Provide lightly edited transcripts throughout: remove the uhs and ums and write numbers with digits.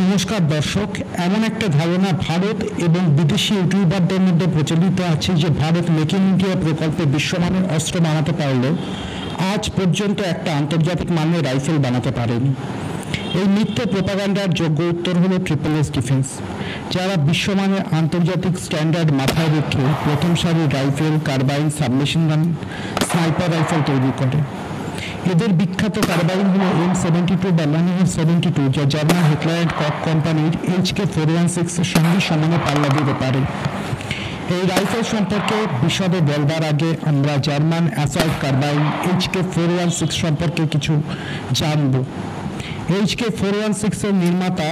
নমস্কার দর্শক, এমন একটা ধারণা ভারত এবং বিদেশি ইউটিউবারদের মধ্যে প্রচলিত আছে যে ভারত মেক ইন ইন্ডিয়া প্রকল্পে বিশ্বমানের অস্ত্র বানাতে পারলেও আজ পর্যন্ত একটা আন্তর্জাতিক মানের রাইফেল বানাতে পারেনি। এই মিথ্যে প্রোপাগান্ডার যোগ্য উত্তর হলো SSS ডিফেন্স, যারা বিশ্বমানের আন্তর্জাতিক স্ট্যান্ডার্ড মাথায় রেখে প্রথম সারির রাইফেল, কার্বাইন, সাবমেশিন গান, স্নাইপার রাইফেল তৈরি করে। এদের বিখ্যাত কার্বাইন হলো M72 বা Lanniher 72, যা জার্মান হিটলার অ্যান্ড কক কোম্পানির HK416 এর সঙ্গে সমানে পাল্লা দিতে পারে। এই রাইফেল সম্পর্কে বিশদে বলবার আগে আমরা জার্মান অ্যাসল্ট কার্বাইন HK416 সম্পর্কে কিছু জানব। HK416 এর নির্মাতা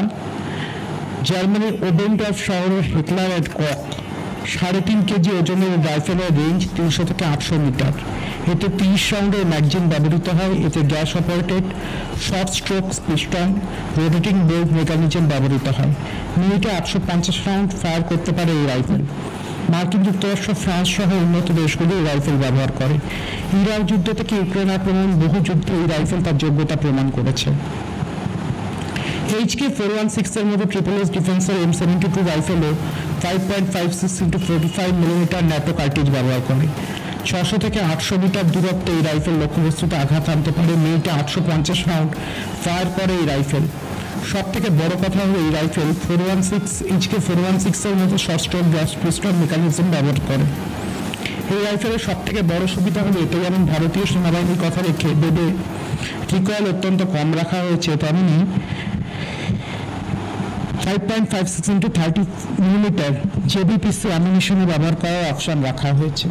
জার্মানির ওডেনডর্ফ শহরের হিটলার অ্যান্ড কক। 3.5 কেজি ওজনের রাইফেলের রেঞ্জ 300 থেকে 800 মিটার। এতে 30 রাউন্ডের ম্যাগজিন ব্যবহৃত হয়। এতে gas operated short stroke piston rotating bolt mechanism ব্যবহৃত হয়। মিনিটে 850 রাউন্ড ফায়ার করতে পারে এই রাইফেল। মার্কিন যুক্তরাষ্ট্র, ফ্রান্স সহ উন্নত দেশগুলি এই রাইফেল ব্যবহার করে। ইরাক যুদ্ধ থেকে ইউক্রেন আক্রমণ, বহু যুদ্ধে এই রাইফেল তার যোগ্যতা প্রমাণ করেছে। HK416 এর মতো SSS ডিফেন্সের M72 রাইফেলও 5.56x45 millimetre NATO cartridge ব্যবহার করে। 600 থেকে 800 মিটার দূরত্বে এই রাইফেল লক্ষ্যবস্তুতে আঘাত আনতে পারে। মিনিটে 850 রাউন্ড ফায়ার করে এই রাইফেল। সব থেকে বড় কথা হলো এই রাইফেল HK416 এর মতো short stroke gas piston mechanism ব্যবহার করে। এই রাইফেলের সব থেকে বড় সুবিধা হলো এটা যেমন ভারতীয় সেনাবাহিনীর কথা রেখে বেডে রিকয়েল অত্যন্ত কম রাখা হয়েছে, তেমনি 5.56x30 মিলিমিটার JBPC অ্যামিনিশনে ব্যবহার করার অপশন রাখা হয়েছে।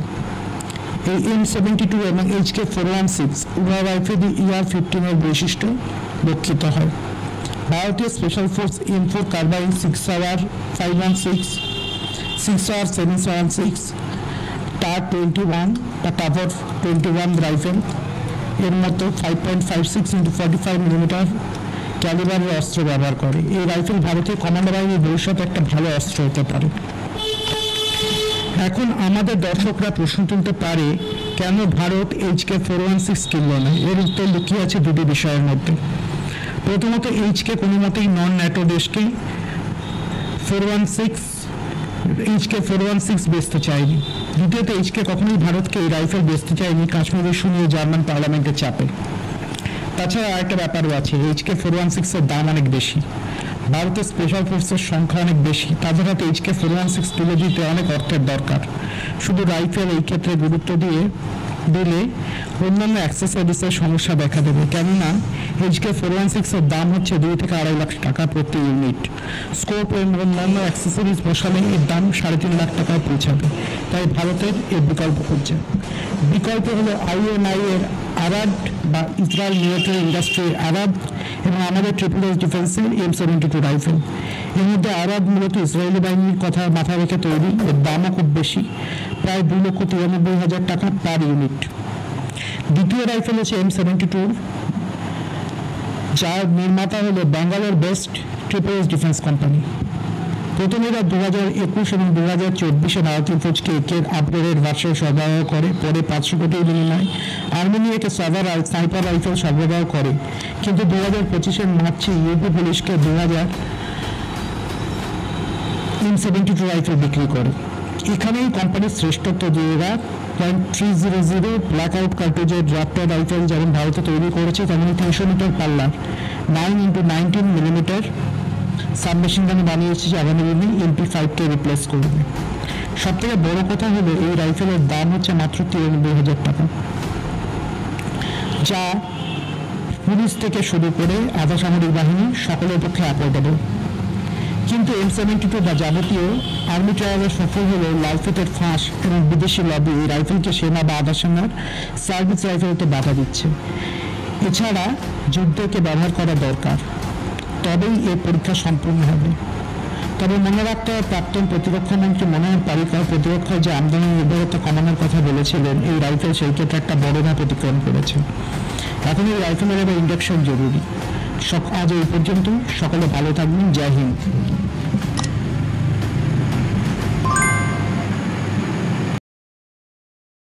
এই M72 এবং HK416 উভয় রাইফেলই ER-15 এর বৈশিষ্ট্য রক্ষিত হয়। ভারতীয় special force M4 carbine 6R 516, 6R 776, TAR-21 বা টাভার 21 রাইফেল এর মতো 5.56x45 মিলিমিটার ক্যালিবারের অস্ত্র ব্যবহার করে। এই রাইফেল ভারতীয় কমান্ডো বাহিনীর ভবিষ্যতে একটা ভালো অস্ত্র হতে পারে। এখন আমাদের দর্শকরা প্রশ্ন তুলতে পারে, কেন ভারত HK416 কিনল না? এর উত্তর লুকিয়ে আছে দুটি বিষয়ের মধ্যে। প্রথমত, HK কোনো মতেই নন ন্যাটো দেশকে HK416 বেচতে চায়নি। দ্বিতীয়ত, HK কখনোই ভারতকে এই রাইফেল বেচতে চায়নি কাশ্মীর ইস্যু নিয়ে জার্মান পার্লামেন্টের চাপে। তাছাড়া আরেকটা ব্যাপারও আছে, HK416 এর দাম অনেক বেশি। ভারতের স্পেশাল ফোর্সের সংখ্যা অনেক বেশি, তাদের হাতে HK416 তুলে দিতে অনেক অর্থের দরকার। শুধু রাইফেল এই ক্ষেত্রে গুরুত্ব দিলে অন্যান্য অ্যাক্সেসরিজের সমস্যা দেখা দেবে, কেননা HK416 এর দাম হচ্ছে 2 থেকে 2.5 লাখ টাকা প্রতি ইউনিট। স্কোপ এবং অন্যান্য অ্যাক্সেসরিজ বসালে এর দাম 3.5 লাখ টাকায় পৌঁছাবে। তাই ভারতের এর বিকল্প খুঁজছে। বিকল্প হলো INI এর আরাদ বা ইসরায়েল মিলিটারি ইন্ডাস্ট্রির আরাদ এবং আমাদের SSS ডিফেন্সের M72 রাইফেল। এর মধ্যে আরাদ মূলত ইসরায়েলি বাহিনীর কথা মাথায় রেখে তৈরি। এর দামও খুব বেশি, প্রায় 2,93,000 টাকা পার ইউনিট। দ্বিতীয় রাইফেল হচ্ছে M72, যার নির্মাতা হলো Bangalore best SSS defence company. প্রথমে এরা 2021 এবং 2024 ভারতীয় ফৌজকে একের আপগ্রেডেড ভার্সন সরবরাহ করে। পরে 500 কোটির বিনিময়ে আর্মেনিয়াকে সাভার স্নাইপার রাইফেল সরবরাহ করে, কিন্তু 2025 মার্চে ইউপি পুলিশকে 2000 M72 রাইফেল বিক্রি করে। এখানেই কোম্পানির শ্রেষ্ঠত্ব দিয়ে এরা .300 ব্ল্যাক আউট কার্ট্রিজের রাপ্টার রাইফেল যেমন ভারতে তৈরি করেছে, তেমনি 300 মিটার পাল্লার 9x19 মিলিমিটার সাবমেশিন গান বানিয়েছে, যে আগামী দিনে MP5কে রিপ্লেস করবে। সব থেকে বড় কথা হলো এই রাইফেলের দাম হচ্ছে মাত্র 93,000 টাকা, যা পুলিশ থেকে শুরু করে আধা সামরিক বাহিনী সকলের পক্ষে অ্যাফোর্ডেবল। কিন্তু M72 বা যাবতীয় আর্মি ট্রায়ালে সফল হলে লালফেটের ফাঁস এবং বিদেশি লবি এই রাইফেলকে সেনা বা আধা সেনার সার্ভিস রাইফেলতে বাধা দিচ্ছে। এছাড়া যুদ্ধকে ব্যবহার করা দরকার, তবেই এর পরীক্ষা সম্পূর্ণ হবে। তবে মনে রাখতে হবে, প্রাক্তন প্রতিরক্ষা মন্ত্রী মনোহর পারিকর প্রতিরক্ষায় যে আমদানি নির্ভরতা কমানোর কথা বলেছিলেন, এই রাইফেল সেই ক্ষেত্রে একটা বড় ধাপ অতিক্রম করেছে। এখন এই রাইফেলের এবার ইন্ডাকশন জরুরি। আজ এই পর্যন্ত, সকলে ভালো থাকবেন। জয় হিন্দ।